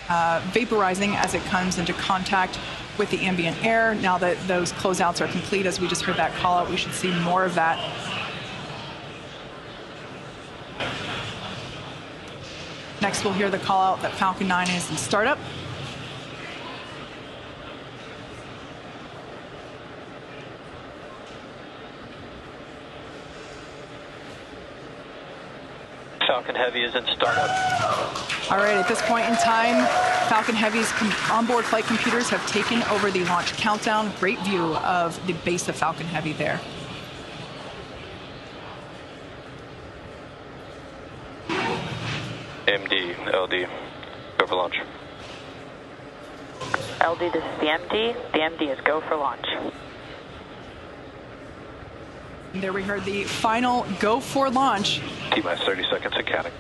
vaporizing as it comes into contact with the ambient air. Now that those closeouts are complete, as we just heard that call out, we should see more of that. Next, we'll hear the call out that Falcon 9 is in startup. Falcon Heavy is in startup. All right, at this point in time, Falcon Heavy's onboard flight computers have taken over the launch countdown. Great view of the base of Falcon Heavy there. MD, LD, go for launch. LD, this is the MD. The MD is go for launch. And there we heard the final go for launch. T-minus 30 seconds and counting.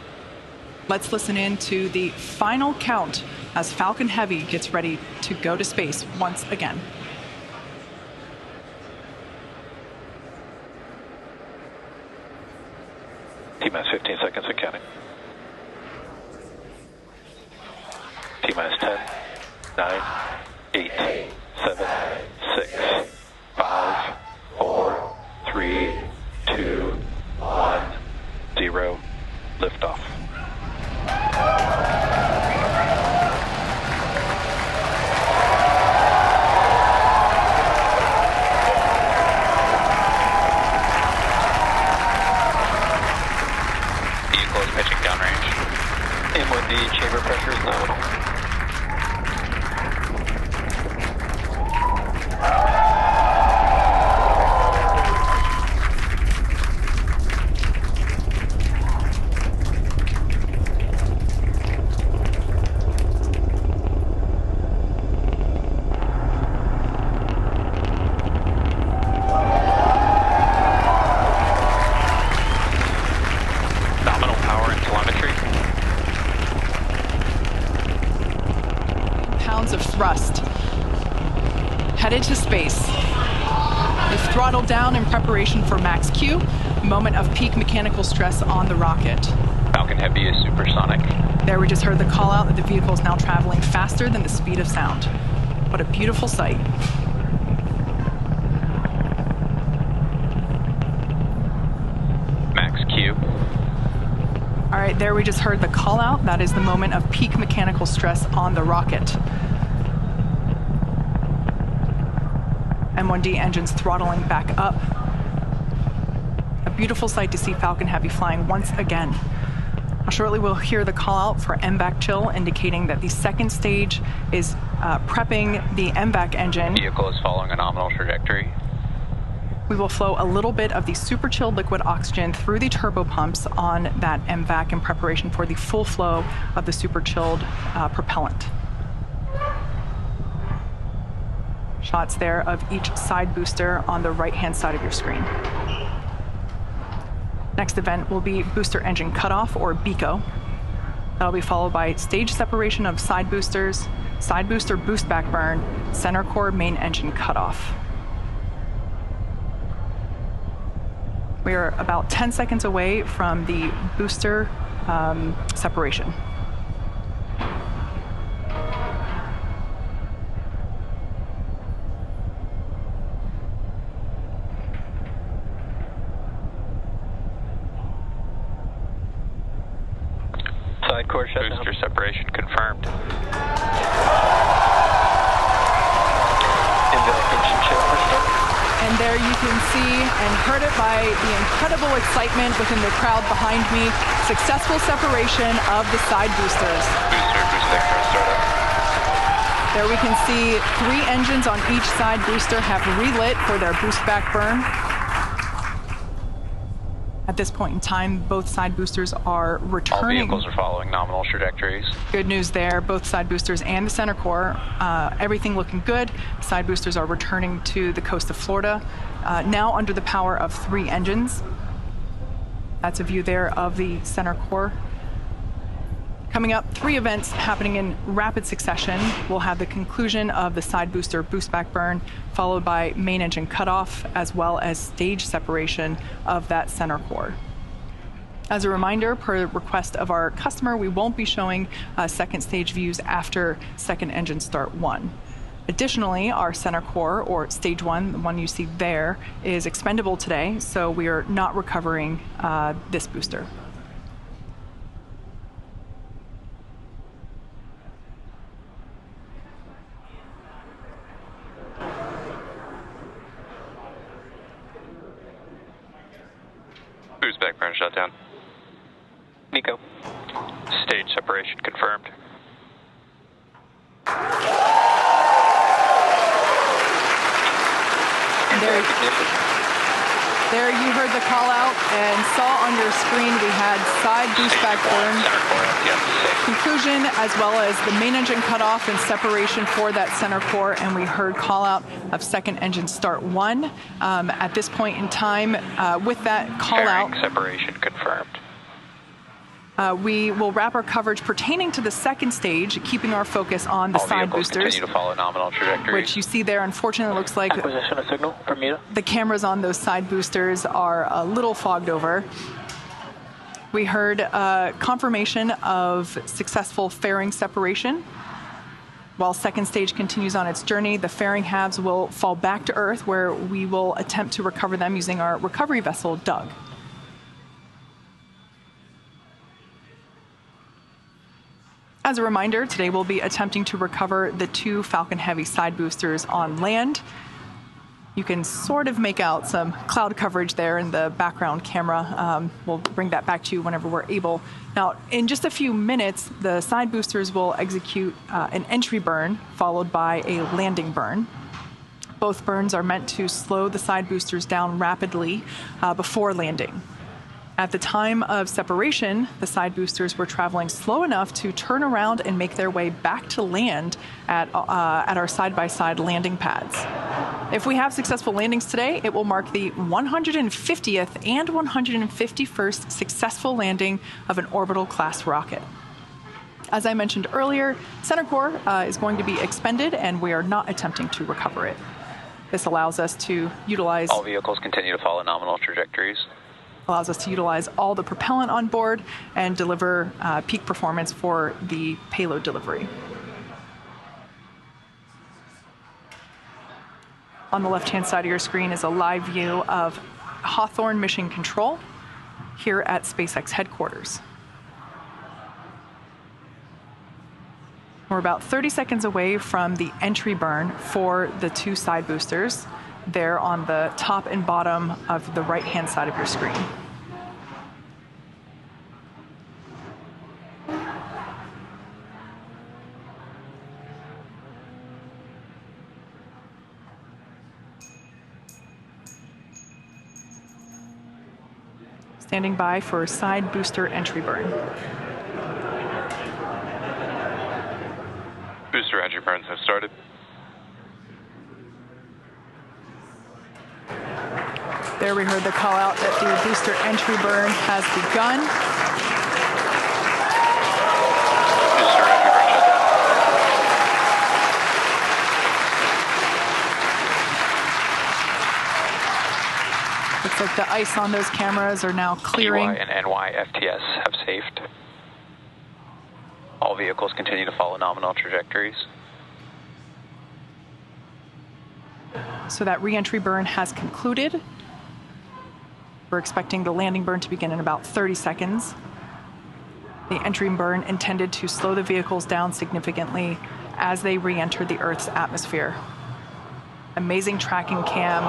Let's listen in to the final count as Falcon Heavy gets ready to go to space once again. T-minus 15 seconds and counting. T-minus 10, 9, 8, 7, 6, 5, 4, 3, 2, 1, 0, liftoff. Vehicle is pitching downrange. MOD chamber pressure is nominal. Headed to space. We've throttled down in preparation for max Q, moment of peak mechanical stress on the rocket. Falcon Heavy is supersonic. There we just heard the call out that the vehicle is now traveling faster than the speed of sound. What a beautiful sight. Max Q. All right, there we just heard the call out. That is the moment of peak mechanical stress on the rocket. M1D engines throttling back up. A beautiful sight to see Falcon Heavy flying once again. Now, shortly we'll hear the call out for MVAC chill, indicating that the second stage is prepping the MVAC engine. Vehicle is following a nominal trajectory. We will flow a little bit of the super chilled liquid oxygen through the turbo pumps on that MVAC in preparation for the full flow of the super chilled propellant. Shots there of each side booster on the right-hand side of your screen. Next event will be booster engine cutoff, or BECO. That'll be followed by stage separation of side boosters, side booster boost back burn, center core main engine cutoff. We are about 10 seconds away from the booster separation. Side core shutdown. Booster separation confirmed. And there you can see and heard it by the incredible excitement within the crowd behind me. Successful separation of the side boosters. There we can see 3 engines on each side booster have relit for their boost back burn. At this point in time, both side boosters are returning. All vehicles are following nominal trajectories. Good news there, both side boosters and the center core, everything looking good. Side boosters are returning to the coast of Florida, now under the power of 3 engines. That's a view there of the center core. Coming up, 3 events happening in rapid succession. We'll have the conclusion of the side booster boost back burn, followed by main engine cutoff, as well as stage separation of that center core. As a reminder, per request of our customer, we won't be showing second stage views after second engine start 1. Additionally, our center core, or stage 1, the one you see there, is expendable today, so we are not recovering this booster. Boost back burn shutdown. Nico. Stage separation confirmed. There you heard the call out and saw on your screen we had side boost back burn conclusion, as well as the main engine cutoff and separation for that center core, and we heard call out of second engine start 1. At this point in time, with that call out, separation confirmed. We will wrap our coverage pertaining to the second stage, keeping our focus on the side boosters. Continue to follow nominal trajectories. Which you see there, unfortunately, looks like Acquisition of signal from Mita. the cameras on those side boosters are a little fogged over. We heard confirmation of successful fairing separation. While second stage continues on its journey, the fairing halves will fall back to Earth, where we will attempt to recover them using our recovery vessel, Doug. As a reminder, today we'll be attempting to recover the 2 Falcon Heavy side boosters on land. You can sort of make out some cloud coverage there in the background camera. We'll bring that back to you whenever we're able. Now, in just a few minutes, the side boosters will execute an entry burn followed by a landing burn. Both burns are meant to slow the side boosters down rapidly before landing. At the time of separation, the side boosters were traveling slow enough to turn around and make their way back to land at our side-by-side landing pads. If we have successful landings today, it will mark the 150th and 151st successful landing of an orbital class rocket. As I mentioned earlier, center core is going to be expended, and we are not attempting to recover it. This allows us to utilize... All vehicles continue to follow nominal trajectories. Allows us to utilize all the propellant on board and deliver peak performance for the payload delivery. On the left-hand side of your screen is a live view of Hawthorne Mission Control here at SpaceX headquarters. We're about 30 seconds away from the entry burn for the 2 side boosters. There on the top and bottom of the right-hand side of your screen. Standing by for side booster entry burn. Booster entry burns have started. There we heard the call out that the booster entry burn has begun. Booster entry burn shutdown. Looks like the ice on those cameras are now clearing. EY and NY FTS have safed. All vehicles continue to follow nominal trajectories. So that re-entry burn has concluded. We're expecting the landing burn to begin in about 30 seconds. The entry burn intended to slow the vehicles down significantly as they re-enter the Earth's atmosphere. Amazing tracking cam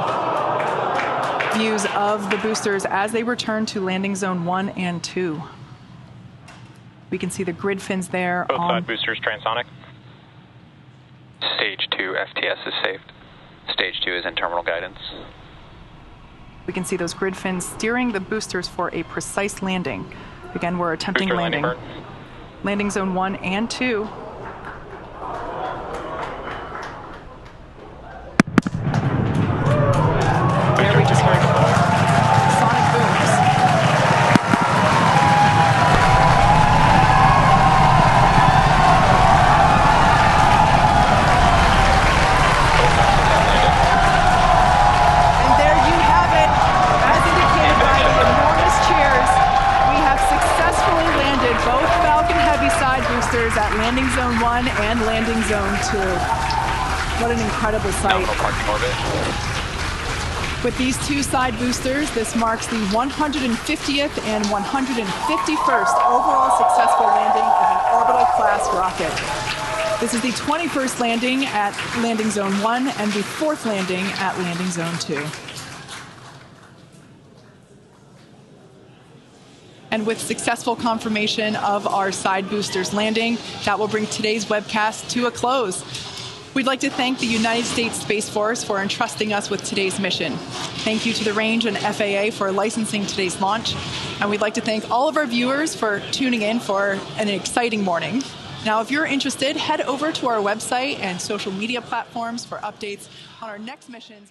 views of the boosters as they return to landing zone 1 and 2. We can see the grid fins there. Both side boosters transonic. Stage 2 FTS is saved. Stage 2 is in terminal guidance. We can see those grid fins steering the boosters for a precise landing. Again, we're attempting Booster landing. Landing zone 1 and 2. There we just heard sonic booms. And there you have it. As indicated by the enormous cheers, we have Landing Zone 1 and Landing Zone 2. What an incredible sight. Nominal parking orbit. With these two side boosters, this marks the 150th and 151st overall successful landing of an orbital class rocket. This is the 21st landing at Landing Zone 1 and the 4th landing at Landing Zone 2. And with successful confirmation of our side boosters landing, that will bring today's webcast to a close. We'd like to thank the United States Space Force for entrusting us with today's mission. Thank you to the Range and FAA for licensing today's launch. And we'd like to thank all of our viewers for tuning in for an exciting morning. Now, if you're interested, head over to our website and social media platforms for updates on our next missions.